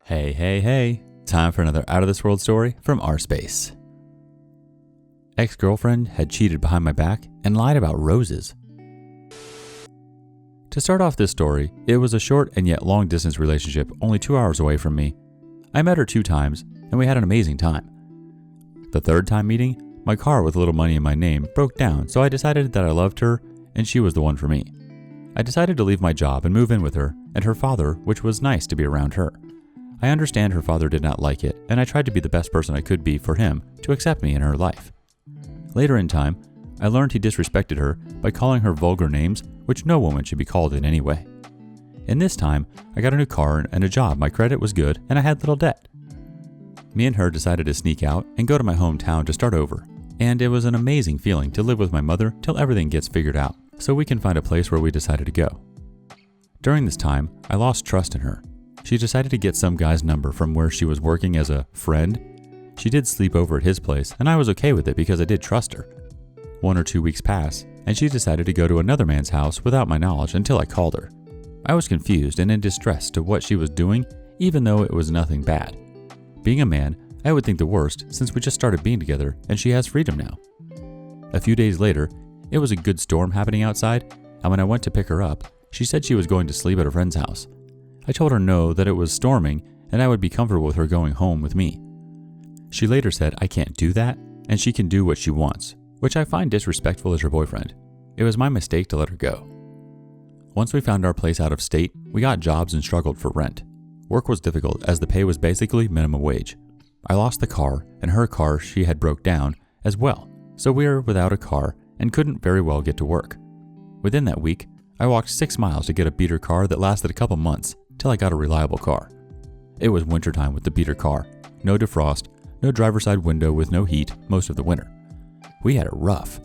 Hey, hey, hey. Time for another out of this world story from rSpace. Ex-girlfriend had cheated behind my back and lied about roses. To start off this story, it was a short and yet long distance relationship only 2 hours away from me. I met her 2 times and we had an amazing time. The third time meeting, my car with a little money in my name broke down, so I decided that I loved her and she was the one for me. I decided to leave my job and move in with her and her father, which was nice to be around her. I understand her father did not like it, and I tried to be the best person I could be for him to accept me in her life. Later in time, I learned he disrespected her by calling her vulgar names, which no woman should be called in any way. In this time, I got a new car and a job, my credit was good, and I had little debt. Me and her decided to sneak out and go to my hometown to start over, and it was an amazing feeling to live with my mother till everything gets figured out, so we can find a place where we decided to go. During this time, I lost trust in her. She decided to get some guy's number from where she was working as a friend. She did sleep over at his place, and I was okay with it because I did trust her. 1 or 2 weeks passed, and she decided to go to another man's house without my knowledge until I called her. I was confused and in distress to what she was doing, even though it was nothing bad. Being a man, I would think the worst since we just started being together and she has freedom now. A few days later, it was a good storm happening outside, and when I went to pick her up, she said she was going to sleep at a friend's house. I told her no, that it was storming and I would be comfortable with her going home with me. She later said I can't do that and she can do what she wants, which I find disrespectful as her boyfriend. It was my mistake to let her go. Once we found our place out of state, we got jobs and struggled for rent. Work was difficult as the pay was basically minimum wage. I lost the car, and her car she had broke down as well, so we were without a car and couldn't very well get to work. Within that week, I walked 6 miles to get a beater car that lasted a couple months till I got a reliable car. It was wintertime with the beater car, no defrost, no driver's side window with no heat most of the winter. We had it rough.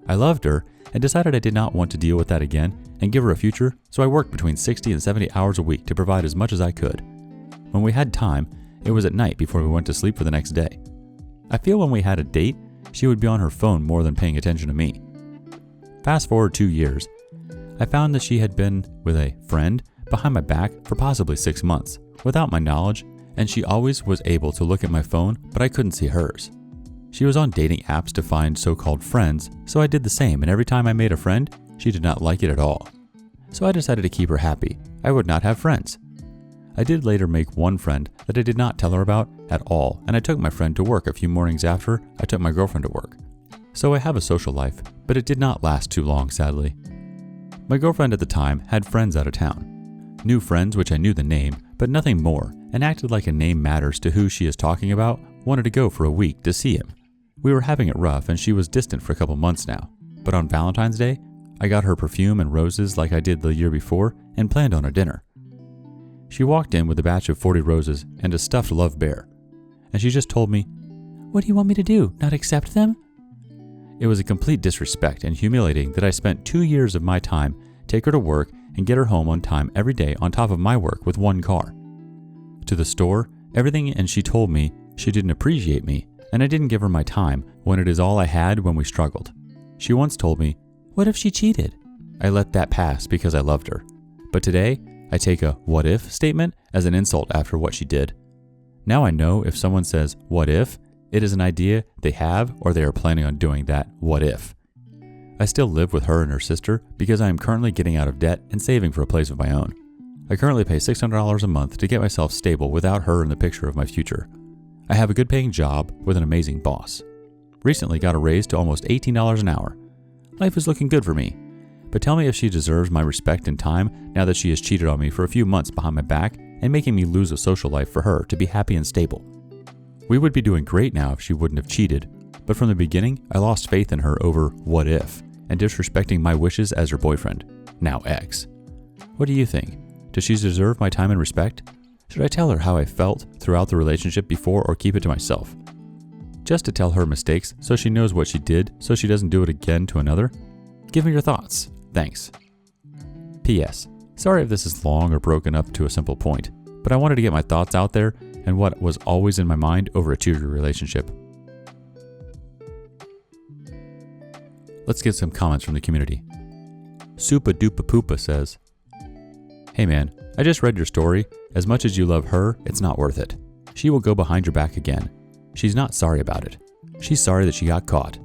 I loved her and decided I did not want to deal with that again and give her a future, so I worked between 60 and 70 hours a week to provide as much as I could. When we had time, it was at night before we went to sleep for the next day. I feel when we had a date, she would be on her phone more than paying attention to me. Fast forward 2 years, I found that she had been with a friend behind my back for possibly 6 months, without my knowledge, and she always was able to look at my phone, but I couldn't see hers. She was on dating apps to find so-called friends, so I did the same, and every time I made a friend, she did not like it at all. So I decided to keep her happy. I would not have friends. I did later make one friend that I did not tell her about at all, and I took my friend to work a few mornings after I took my girlfriend to work. So I have a social life, but it did not last too long, sadly. My girlfriend at the time had friends out of town. New friends which I knew the name, but nothing more, and acted like a name matters to who she is talking about, wanted to go for a week to see him. We were having it rough and she was distant for a couple months now, but on Valentine's Day, I got her perfume and roses like I did the year before and planned on a dinner. She walked in with a batch of 40 roses and a stuffed love bear, and she just told me, "What do you want me to do, not accept them?" It was a complete disrespect and humiliating that I spent 2 years of my time take her to work and get her home on time every day on top of my work with one car. To the store, everything, and she told me she didn't appreciate me and I didn't give her my time when it is all I had when we struggled. She once told me, "What if she cheated?" I let that pass because I loved her. But today, I take a "what if" statement as an insult after what she did. Now I know if someone says "what if," it is an idea they have or they are planning on doing that "what if." I still live with her and her sister because I am currently getting out of debt and saving for a place of my own. I currently pay $600 a month to get myself stable without her in the picture of my future. I have a good paying job with an amazing boss. Recently got a raise to almost $18 an hour. Life is looking good for me. But tell me if she deserves my respect and time now that she has cheated on me for a few months behind my back and making me lose a social life for her to be happy and stable. We would be doing great now if she wouldn't have cheated, but from the beginning, I lost faith in her over "what if" and disrespecting my wishes as her boyfriend, now ex. What do you think? Does she deserve my time and respect? Should I tell her how I felt throughout the relationship before or keep it to myself? Just to tell her mistakes so she knows what she did so she doesn't do it again to another? Give me your thoughts. Thanks. P.S. Sorry if this is long or broken up to a simple point, but I wanted to get my thoughts out there and what was always in my mind over a 2-year relationship. Let's get some comments from the community. Supa Dupa Poopa says, "Hey man, I just read your story. As much as you love her, it's not worth it. She will go behind your back again. She's not sorry about it. She's sorry that she got caught.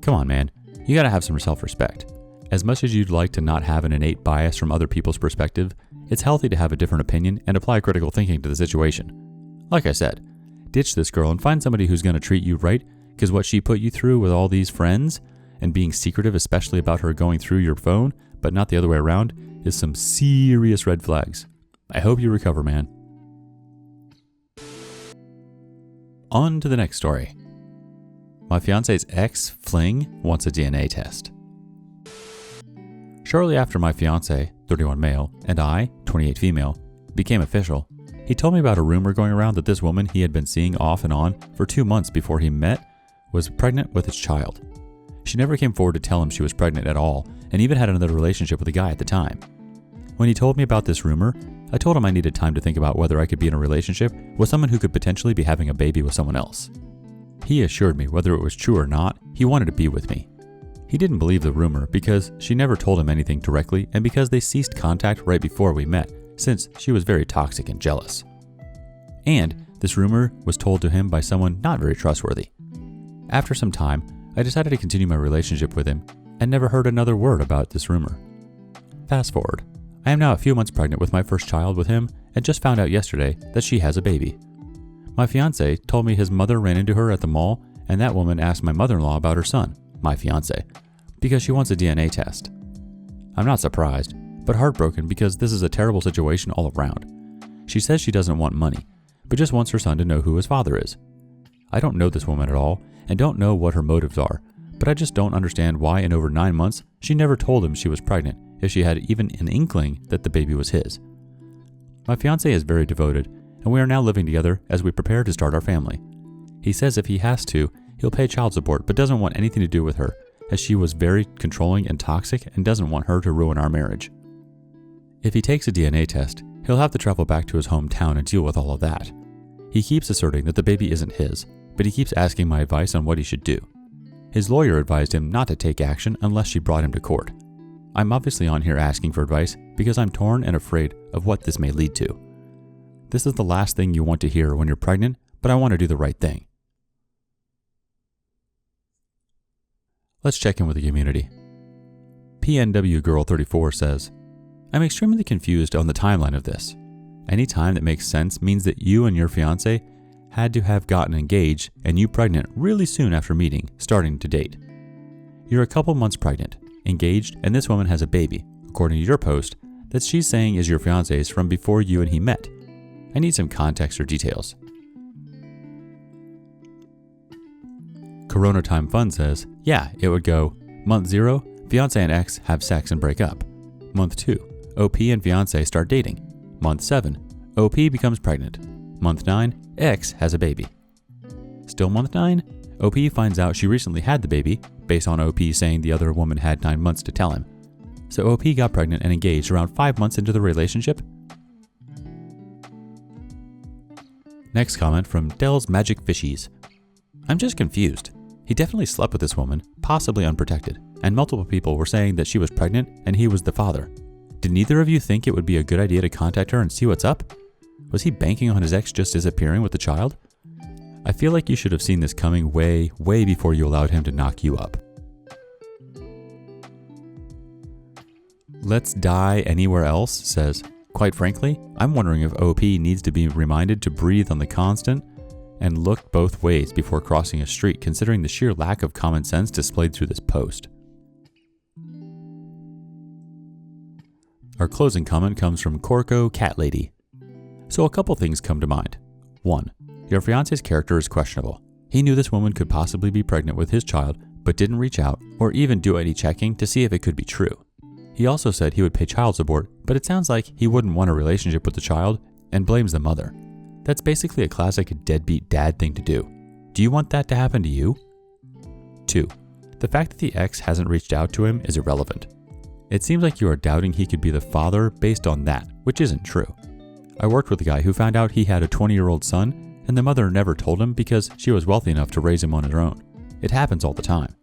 Come on, man. You gotta have some self-respect. As much as you'd like to not have an innate bias from other people's perspective, it's healthy to have a different opinion and apply critical thinking to the situation. Like I said, ditch this girl and find somebody who's gonna treat you right, because what she put you through with all these friends and being secretive, especially about her going through your phone, but not the other way around, is some serious red flags. I hope you recover, man. On to the next story. My fiance's ex, Fling, wants a DNA test. Shortly after my fiance, 31 male, and I, 28 female, became official, he told me about a rumor going around that this woman he had been seeing off and on for 2 months before he met was pregnant with his child. She never came forward to tell him she was pregnant at all, and even had another relationship with a guy at the time. When he told me about this rumor, I told him I needed time to think about whether I could be in a relationship with someone who could potentially be having a baby with someone else. He assured me whether it was true or not, he wanted to be with me. He didn't believe the rumor because she never told him anything directly and because they ceased contact right before we met, since she was very toxic and jealous. And this rumor was told to him by someone not very trustworthy. After some time, I decided to continue my relationship with him and never heard another word about this rumor. Fast forward, I am now a few months pregnant with my first child with him and just found out yesterday that she has a baby. My fiance told me his mother ran into her at the mall and that woman asked my mother-in-law about her son, my fiance, because she wants a DNA test. I'm not surprised, but heartbroken because this is a terrible situation all around. She says she doesn't want money, but just wants her son to know who his father is. I don't know this woman at all and don't know what her motives are, but I just don't understand why in over 9 months she never told him she was pregnant if she had even an inkling that the baby was his. My fiance is very devoted, and we are now living together as we prepare to start our family. He says if he has to, he'll pay child support but doesn't want anything to do with her, as she was very controlling and toxic and doesn't want her to ruin our marriage. If he takes a DNA test, he'll have to travel back to his hometown and deal with all of that. He keeps asserting that the baby isn't his, but he keeps asking my advice on what he should do. His lawyer advised him not to take action unless she brought him to court. I'm obviously on here asking for advice because I'm torn and afraid of what this may lead to. This is the last thing you want to hear when you're pregnant, but I want to do the right thing. Let's check in with the community. PNW Girl 34 says, I'm extremely confused on the timeline of this. Any time that makes sense means that you and your fiance had to have gotten engaged and you pregnant really soon after meeting, starting to date. You're a couple months pregnant, engaged, and this woman has a baby, according to your post, that she's saying is your fiance's from before you and he met. I need some context or details. Corona Time Fun says, yeah, it would go, month 0, fiance and ex have sex and break up. Month 2, OP and fiance start dating. Month 7, OP becomes pregnant. Month 9, ex has a baby. Still month 9, OP finds out she recently had the baby, based on OP saying the other woman had 9 months to tell him. So OP got pregnant and engaged around 5 months into the relationship? Next comment from Dell's Magic Fishies. I'm just confused. He definitely slept with this woman, possibly unprotected, and multiple people were saying that she was pregnant and he was the father. Did neither of you think it would be a good idea to contact her and see what's up? Was he banking on his ex just disappearing with the child? I feel like you should have seen this coming way before you allowed him to knock you up. Let's Die Anywhere Else says, quite frankly, I'm wondering if OP needs to be reminded to breathe on the constant and look both ways before crossing a street, considering the sheer lack of common sense displayed through this post. Our closing comment comes from Corco Cat Lady. So a couple things come to mind. 1. Your fiance's character is questionable. He knew this woman could possibly be pregnant with his child, but didn't reach out or even do any checking to see if it could be true. He also said he would pay child support, but it sounds like he wouldn't want a relationship with the child and blames the mother. That's basically a classic deadbeat dad thing to do. Do you want that to happen to you? 2. The fact that the ex hasn't reached out to him is irrelevant. It seems like you are doubting he could be the father based on that, which isn't true. I worked with a guy who found out he had a 20-year-old son, and the mother never told him because she was wealthy enough to raise him on her own. It happens all the time.